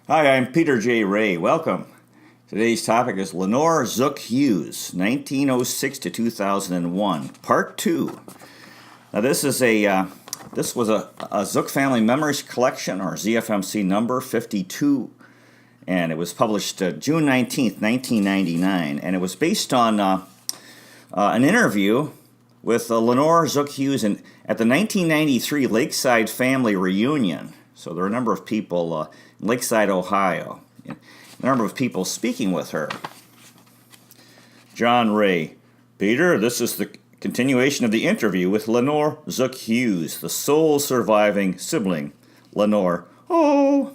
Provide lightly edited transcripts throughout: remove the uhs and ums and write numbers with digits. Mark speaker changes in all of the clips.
Speaker 1: Hi, I'm Peter J. Ray. Welcome. Today's topic is Lenore Zuck Hughes, 1906 to 2001, Part 2. Now, this was a Zuck Family Memories Collection, or ZFMC number 52, and it was published June 19th, 1999, and it was based on an interview with Lenore Zuck Hughes at the 1993 Lakeside Family Reunion. So there are a number of people in Lakeside, Ohio, a number of people speaking with her. John Ray. Peter, this is the continuation of the interview with Lenore Zuck Hughes, the sole surviving sibling. Lenore. Oh.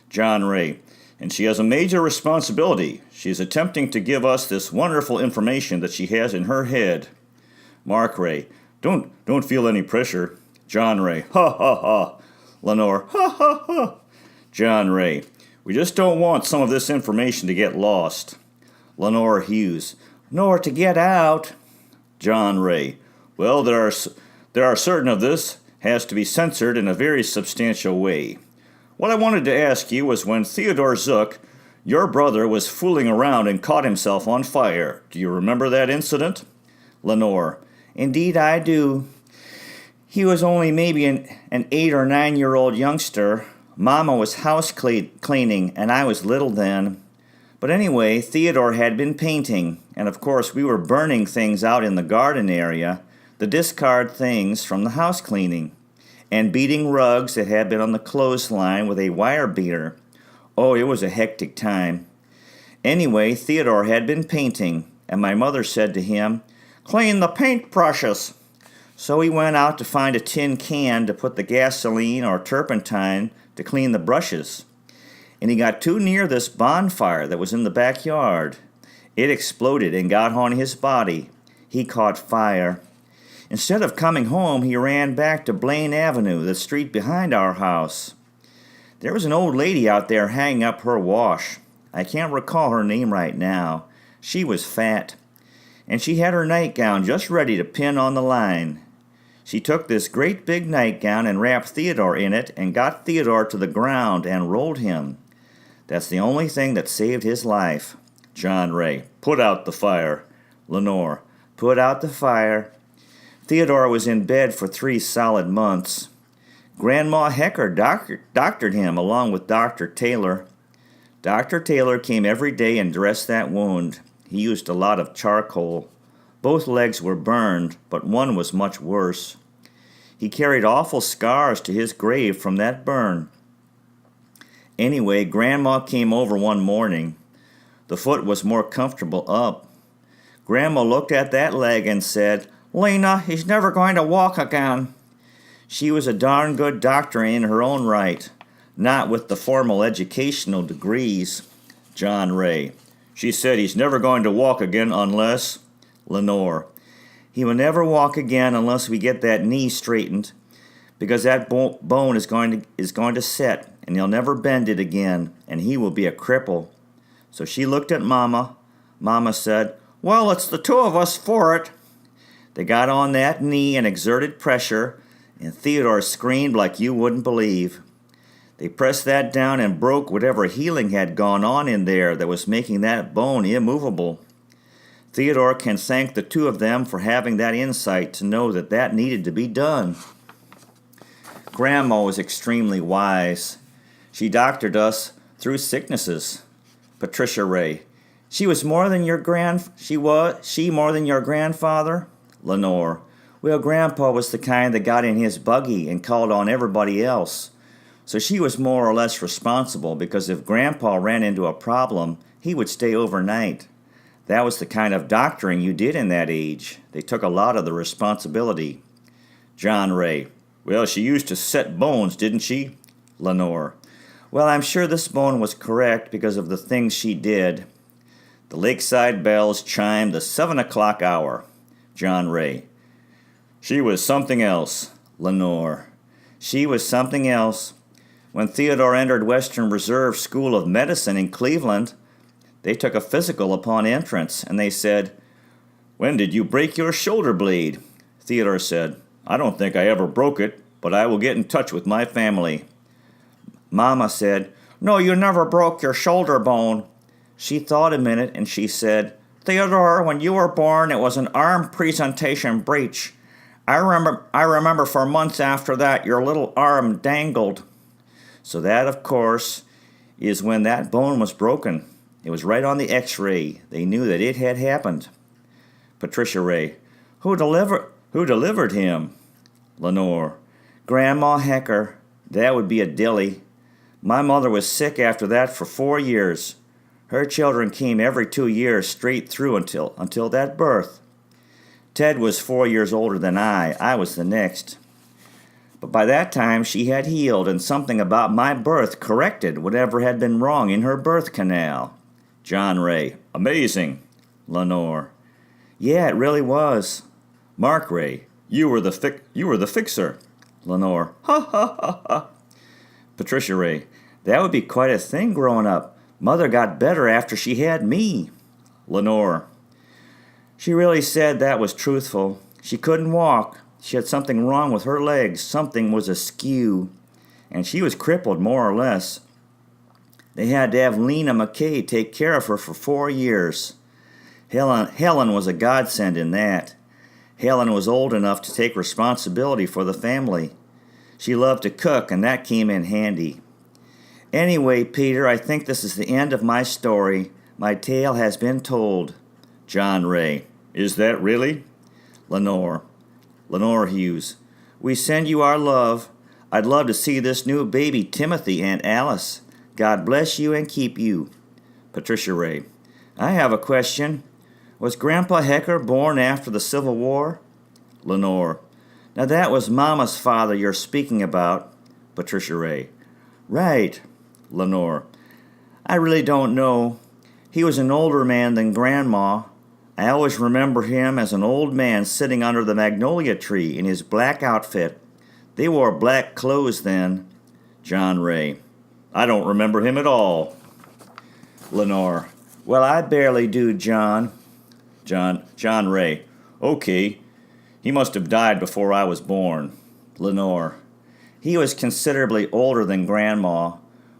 Speaker 1: John Ray. And she has a major responsibility. She is attempting to give us this wonderful information that she has in her head. Mark Ray. Don't feel any pressure. John Ray. Ha ha ha. Lenore. Ha ha ha. John Ray. We just don't want some of this information to get lost. Lenore Hughes. Nor to get out. John Ray. Well, there are certain of this has to be censored in a very substantial way. What I wanted to ask you was when Theodore Zuck, your brother, was fooling around and caught himself on fire. Do you remember that incident? Lenore. Indeed I do. He was only maybe an 8 or 9-year-old youngster. Mama was house cleaning, and I was little then. But anyway, Theodore had been painting, and of course we were burning things out in the garden area, the discard things from the house cleaning, and beating rugs that had been on the clothesline with a wire beater. Oh, it was a hectic time. Anyway, Theodore had been painting, and my mother said to him, "Clean the paintbrushes." So he went out to find a tin can to put the gasoline or turpentine to clean the brushes. And he got too near this bonfire that was in the backyard. It exploded and got on his body. He caught fire. Instead of coming home, he ran back to Blaine Avenue, the street behind our house. There was an old lady out there hanging up her wash. I can't recall her name right now. She was fat, and she had her nightgown just ready to pin on the line. She took this great big nightgown and wrapped Theodore in it and got Theodore to the ground and rolled him. That's the only thing that saved his life. John Ray. Put out the fire. Lenore. Put out the fire. Theodore was in bed for 3 solid months. Grandma Hecker doctored him along with Dr. Taylor. Dr. Taylor came every day and dressed that wound. He used a lot of charcoal. Both legs were burned, but one was much worse. He carried awful scars to his grave from that burn. Anyway, Grandma came over one morning. The foot was more comfortable up. Grandma looked at that leg and said, "Lena, he's never going to walk again." She was a darn good doctor in her own right, not with the formal educational degrees. John Ray. She said he's never going to walk again unless... Lenore. He will never walk again unless we get that knee straightened, because that bone is going to set, and he'll never bend it again, and he will be a cripple. So she looked at Mama. Mama said, "Well, it's the 2 of us for it." They got on that knee and exerted pressure, and Theodore screamed like you wouldn't believe. They pressed that down and broke whatever healing had gone on in there that was making that bone immovable. Theodore can thank the 2 of them for having that insight to know that that needed to be done. Grandma was extremely wise. She doctored us through sicknesses. Patricia Ray. She was more than your more than your grandfather? Lenore. Well, Grandpa was the kind that got in his buggy and called on everybody else. So she was more or less responsible because if Grandpa ran into a problem, he would stay overnight. That was the kind of doctoring you did in that age. They took a lot of the responsibility. John Ray. Well, she used to set bones, didn't she? Lenore. Well, I'm sure this bone was correct because of the things she did. The lakeside bells chimed the 7 o'clock hour. John Ray. She was something else. Lenore. She was something else. When Theodore entered Western Reserve School of Medicine in Cleveland, they took a physical upon entrance, and they said, "When did you break your shoulder blade?" Theodore said, "I don't think I ever broke it, but I will get in touch with my family." Mama said, No, you never broke your shoulder bone. She thought a minute and she said, Theodore, when you were born, it was an arm presentation breech. I remember for months after that your little arm dangled. So that, of course, is when that bone was broken. It was right on the x-ray. They knew that it had happened. Patricia Ray. Who delivered him? Lenore. Grandma Hecker. That would be a dilly. My mother was sick after that for 4 years. Her children came every 2 years straight through until that birth. Ted was 4 years older than I. I was the next. But by that time she had healed, and something about my birth corrected whatever had been wrong in her birth canal. John Ray. Amazing. Lenore. Yeah, it really was. Mark Ray. You were the fixer. Lenore. Ha ha ha ha. Patricia Ray. That would be quite a thing growing up. Mother got better after she had me. Lenore. She really said that was truthful. She couldn't walk. She had something wrong with her legs. Something was askew. And she was crippled, more or less. They had to have Lena McKay take care of her for 4 years. Helen was a godsend in that. Helen was old enough to take responsibility for the family. She loved to cook, and that came in handy. Anyway, Peter, I think this is the end of my story. My tale has been told. John Ray. Is that really? Lenore. Lenore Hughes. We send you our love. I'd love to see this new baby Timothy, Aunt Alice. God bless you and keep you. Patricia Ray. I have a question. Was Grandpa Hecker born after the Civil War? Lenore. Now that was Mama's father you're speaking about. Patricia Ray. Right. Lenore. I really don't know. He was an older man than Grandma. I always remember him as an old man sitting under the magnolia tree in his black outfit. They wore black clothes then. John Ray. I don't remember him at all. Lenore. Well, I barely do, John. John Ray. Okay. He must have died before I was born. Lenore. He was considerably older than Grandma.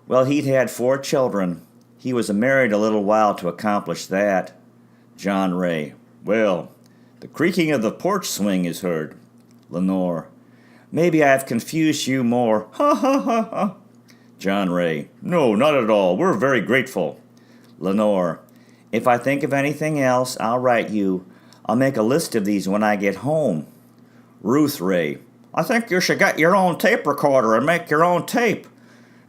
Speaker 1: Well, he'd had 4 children. He was married a little while to accomplish that. John Ray. Well, the creaking of the porch swing is heard. Lenore. Maybe I've confused you more. Ha ha ha ha. John Ray. No, not at all. We're very grateful. Lenore. If I think of anything else, I'll write you. I'll make a list of these when I get home. Ruth Ray. I think you should get your own tape recorder and make your own tape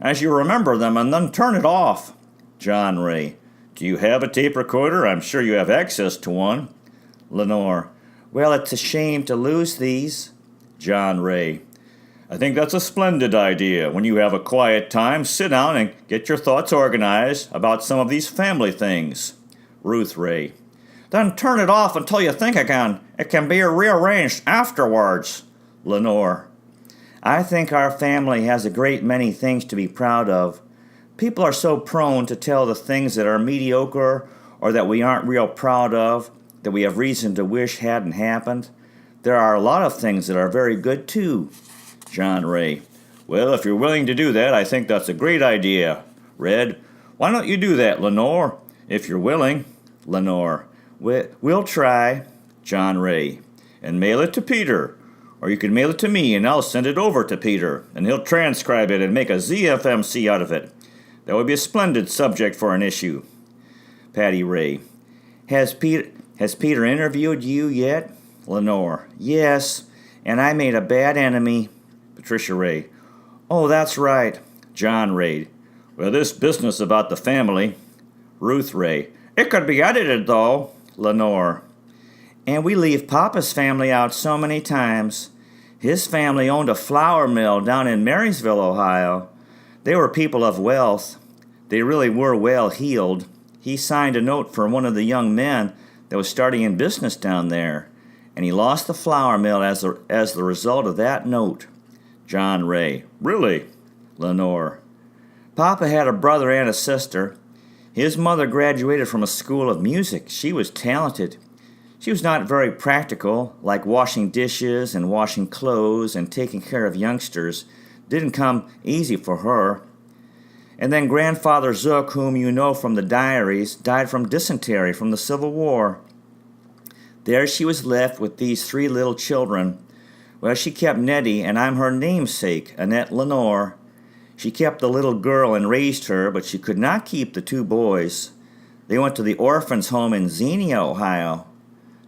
Speaker 1: as you remember them and then turn it off. John Ray. Do you have a tape recorder? I'm sure you have access to one. Lenore. Well, it's a shame to lose these. John Ray. I think that's a splendid idea. When you have a quiet time, sit down and get your thoughts organized about some of these family things. Ruth Ray. Then turn it off until you think again. It can be rearranged afterwards. Lenore. I think our family has a great many things to be proud of. People are so prone to tell the things that are mediocre or that we aren't real proud of, that we have reason to wish hadn't happened. There are a lot of things that are very good, too. John Ray. Well, if you're willing to do that, I think that's a great idea. Red. Why don't you do that, Lenore? If you're willing. Lenore. We'll try. John Ray. And mail it to Peter. Or you can mail it to me and I'll send it over to Peter, and he'll transcribe it and make a ZFMC out of it. That would be a splendid subject for an issue. Patty Ray. Has Peter interviewed you yet? Lenore. Yes, and I made a bad enemy. Patricia Ray. Oh, that's right. John Ray. Well, this business about the family. Ruth Ray. It could be edited, though. Lenore. And we leave Papa's family out so many times. His family owned a flour mill down in Marysville, Ohio. They were people of wealth. They really were well heeled. He signed a note for one of the young men that was starting in business down there, and he lost the flour mill as the result of that note. John Ray. Really? Lenore. Papa had a brother and a sister. His mother graduated from a school of music. She was talented. She was not very practical, like washing dishes and washing clothes and taking care of youngsters. Didn't come easy for her. And then Grandfather Zuck, whom you know from the diaries, died from dysentery from the Civil War. There she was left with these 3 little children. Well, she kept Nettie, and I'm her namesake, Annette Lenore. She kept the little girl and raised her, but she could not keep the 2 boys. They went to the orphans' home in Xenia, Ohio.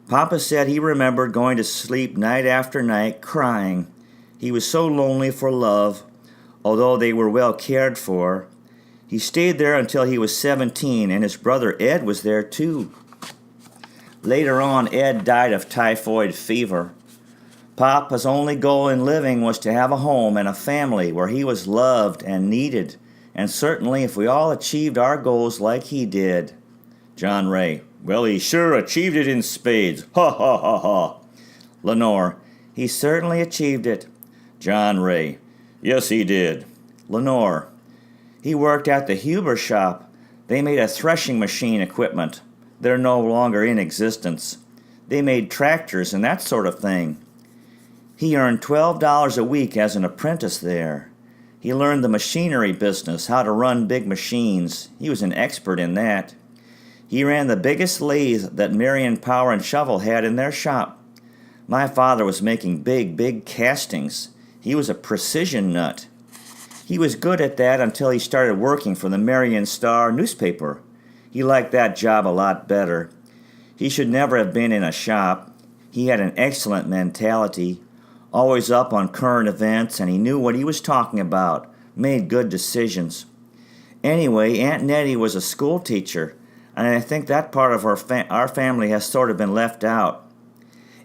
Speaker 1: Papa said he remembered going to sleep night after night crying. He was so lonely for love, although they were well cared for. He stayed there until he was 17, and his brother Ed was there too. Later on, Ed died of typhoid fever. Papa's only goal in living was to have a home and a family where he was loved and needed, and certainly if we all achieved our goals like he did. John Ray: well, he sure achieved it in spades. Ha ha ha ha. Lenore: he certainly achieved it. John Ray: yes, he did. Lenore: he worked at the Hughes shop. They made a threshing machine equipment. They're no longer in existence. They made tractors and that sort of thing. He earned $12 a week as an apprentice there. He learned the machinery business, how to run big machines. He was an expert in that. He ran the biggest lathe that Marion Power and Shovel had in their shop. My father was making big castings. He was a precision nut. He was good at that until he started working for the Marion Star newspaper. He liked that job a lot better. He should never have been in a shop. He had an excellent mentality, always up on current events, and he knew what he was talking about, made good decisions. Anyway, Aunt Nettie was a school teacher, and I think that part of our family has sort of been left out.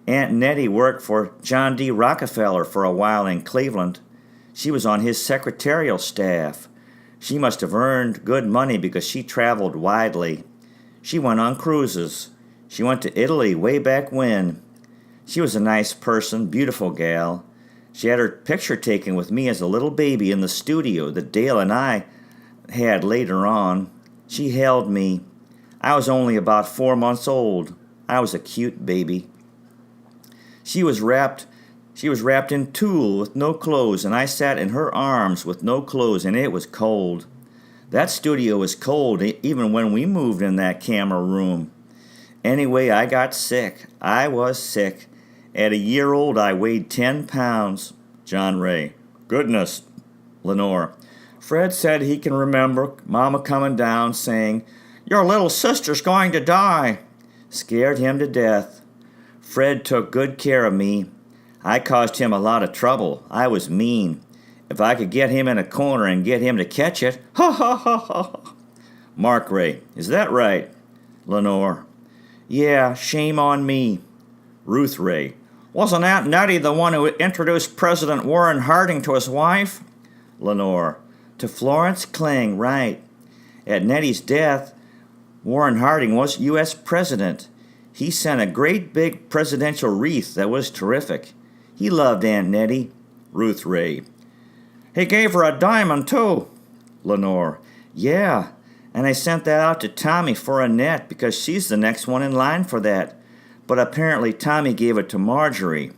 Speaker 1: Aunt Nettie worked for John D. Rockefeller for a while in Cleveland. She was on his secretarial staff. She must have earned good money because she traveled widely. She went on cruises. She went to Italy way back when. She was a nice person, beautiful gal. She had her picture taken with me as a little baby in the studio that Dale and I had later on. She held me. I was only about 4 months old. I was a cute baby. She was wrapped in tulle with no clothes, and I sat in her arms with no clothes, and it was cold. That studio was cold even when we moved in that camera room. Anyway, I got sick. I was sick. At a year old, I weighed 10 pounds. John Ray: goodness. Lenore: Fred said he can remember Mama coming down saying, "Your little sister's going to die." Scared him to death. Fred took good care of me. I caused him a lot of trouble. I was mean. If I could get him in a corner and get him to catch it, ha ha ha ha. Mark Ray: is that right? Lenore: yeah, shame on me. Ruth Ray: wasn't Aunt Nettie the one who introduced President Warren Harding to his wife? Lenore: to Florence Kling, right. At Nettie's death, Warren Harding was U.S. President. He sent a great big presidential wreath that was terrific. He loved Aunt Nettie. Ruth Ray: he gave her a diamond, too. Lenore: yeah, and I sent that out to Tommy for Annette because she's the next one in line for that. But apparently Tommy gave it to Marjorie.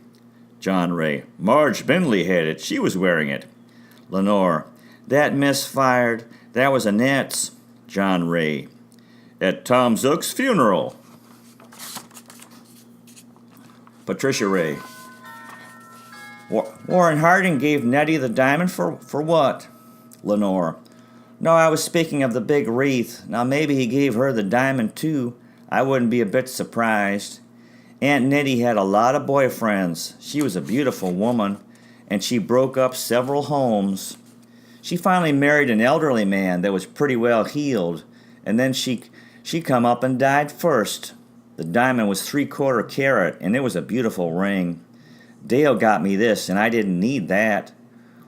Speaker 1: John Ray: Marge Bindley had it. She was wearing it. Lenore: that misfired. That was Annette's. John Ray: at Tom Zook's funeral. Patricia Ray: Warren Harding gave Nettie the diamond for what? Lenore: no, I was speaking of the big wreath. Now maybe he gave her the diamond too. I wouldn't be a bit surprised. Aunt Nettie had a lot of boyfriends. She was a beautiful woman, and she broke up several homes. She finally married an elderly man that was pretty well heeled, and then she come up and died first. The diamond was 3/4 carat, and it was a beautiful ring. Dale got me this, and I didn't need that.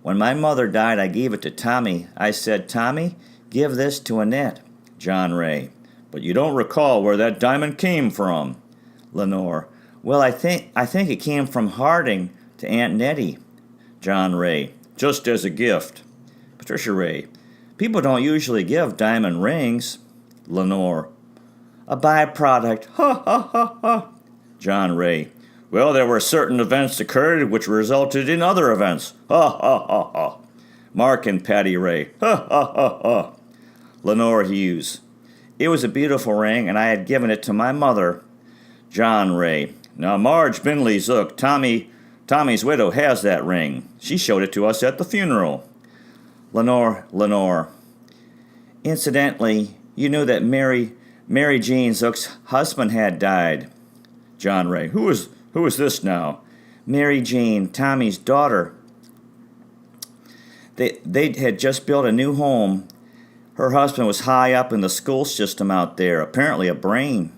Speaker 1: When my mother died, I gave it to Tommy. I said, "Tommy, give this to Annette." John Ray: but you don't recall where that diamond came from. Lenore: well, I think it came from Harding to Aunt Nettie. John Ray: just as a gift. Patricia Ray: people don't usually give diamond rings. Lenore: a byproduct. Ha ha ha ha. John Ray: well, there were certain events occurred which resulted in other events. Ha ha ha ha. Mark and Patty Ray. Ha ha ha ha. Lenore Hughes. It was a beautiful ring, and I had given it to my mother. John Ray. Now Marge Binley Zuck, Tommy's widow, has that ring. She showed it to us at the funeral. Lenore. Incidentally, you knew that Mary Jean Zuck's husband had died. John Ray. Who is this now? Mary Jean, Tommy's daughter. They had just built a new home. Her husband was high up in the school system out there, apparently a brain.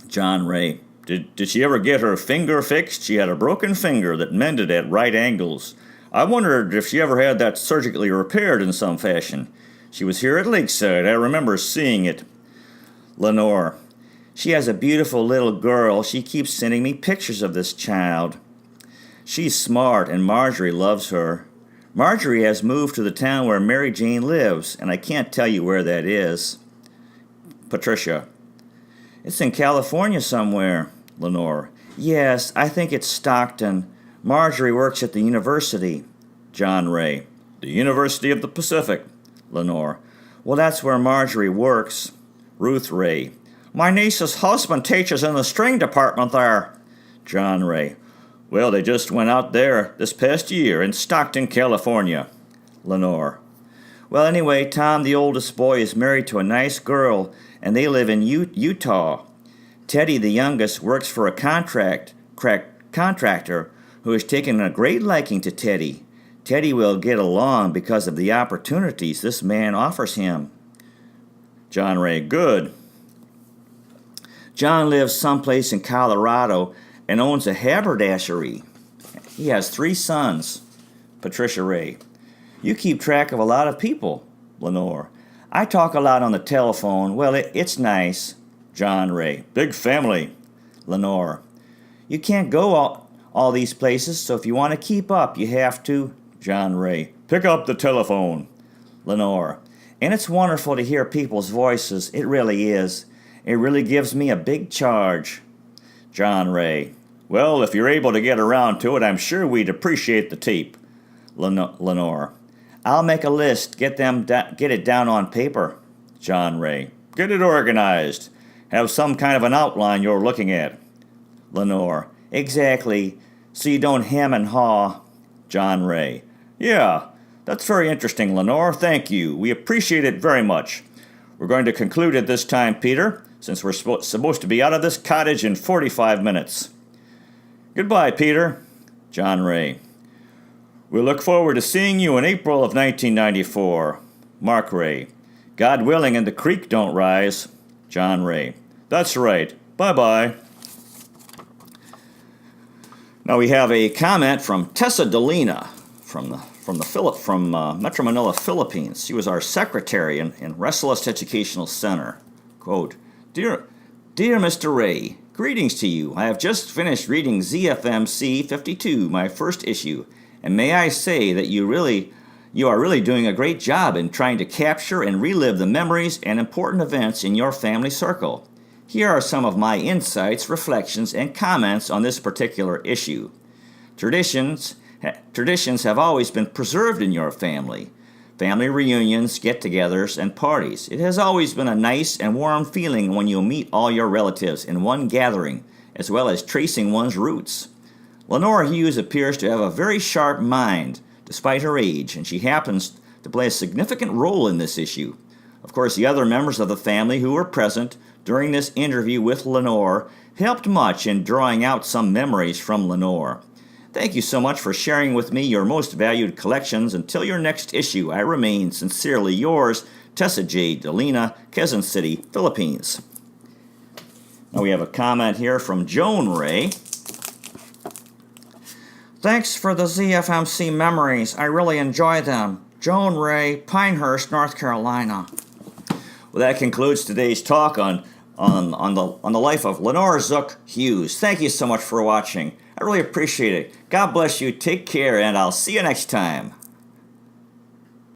Speaker 1: John Ray. Did she ever get her finger fixed? She had a broken finger that mended at right angles. I wondered if she ever had that surgically repaired in some fashion. She was here at Lakeside. I remember seeing it. Lenore. She has a beautiful little girl. She keeps sending me pictures of this child. She's smart, and Marjorie loves her. Marjorie has moved to the town where Mary Jane lives, and I can't tell you where that is. Patricia. It's in California somewhere. Lenore. Yes, I think it's Stockton. Marjorie works at the university. John Ray. The University of the Pacific. Lenore. Well, that's where Marjorie works. Ruth Ray. My niece's husband teaches in the string department there. John Ray. Well, they just went out there this past year in Stockton, California. Lenore. Well, anyway, Tom, the oldest boy, is married to a nice girl, and they live in Utah. Teddy, the youngest, works for a contractor who has taken a great liking to Teddy. Teddy will get along because of the opportunities this man offers him. John Ray. Good. John lives someplace in Colorado and owns a haberdashery. He has 3 sons. Patricia Ray. You keep track of a lot of people. Lenore. I talk a lot on the telephone. Well, it's nice. John Ray. Big family. Lenore. You can't go all these places, so if you want to keep up, you have to. John Ray. Pick up the telephone. Lenore. And it's wonderful to hear people's voices. It really is. It really gives me a big charge. John Ray. Well, if you're able to get around to it, I'm sure we'd appreciate the tape. Lenore. I'll make a list. Get it down on paper. John Ray. Get it organized. Have some kind of an outline you're looking at. Lenore. Exactly. So you don't hem and haw. John Ray. Yeah, that's very interesting, Lenore. Thank you. We appreciate it very much. We're going to conclude at this time, Peter, since we're supposed to be out of this cottage in 45 minutes. Goodbye, Peter. John Ray. We'll look forward to seeing you in April of 1994. Mark Ray. God willing and the creek don't rise. John Ray. That's right. Bye-bye. Now we have a comment from Tessa Delina from Metro Manila, Philippines. She was our secretary in Restless Educational Center. Quote, Dear Mr. Ray, greetings to you. I have just finished reading ZFMC 52, my first issue, and may I say that you are really doing a great job in trying to capture and relive the memories and important events in your family circle. Here are some of my insights, reflections, and comments on this particular issue. Traditions have always been preserved in your family. Family reunions, get-togethers, and parties. It has always been a nice and warm feeling when you meet all your relatives in one gathering, as well as tracing one's roots. Lenore Hughes appears to have a very sharp mind, despite her age, and she happens to play a significant role in this issue. Of course, the other members of the family who were present during this interview with Lenore helped much in drawing out some memories from Lenore. Thank you so much for sharing with me your most valued collections. Until your next issue, I remain sincerely yours, Tessa J. Delina, Quezon City, Philippines. Now we have a comment here from Joan Ray. Thanks for the ZFMC memories. I really enjoy them. Joan Ray, Pinehurst, North Carolina. Well, that concludes today's talk on the life of Lenore Zuck Hughes. Thank you so much for watching. I really appreciate it. God bless you. Take care, and I'll see you next time.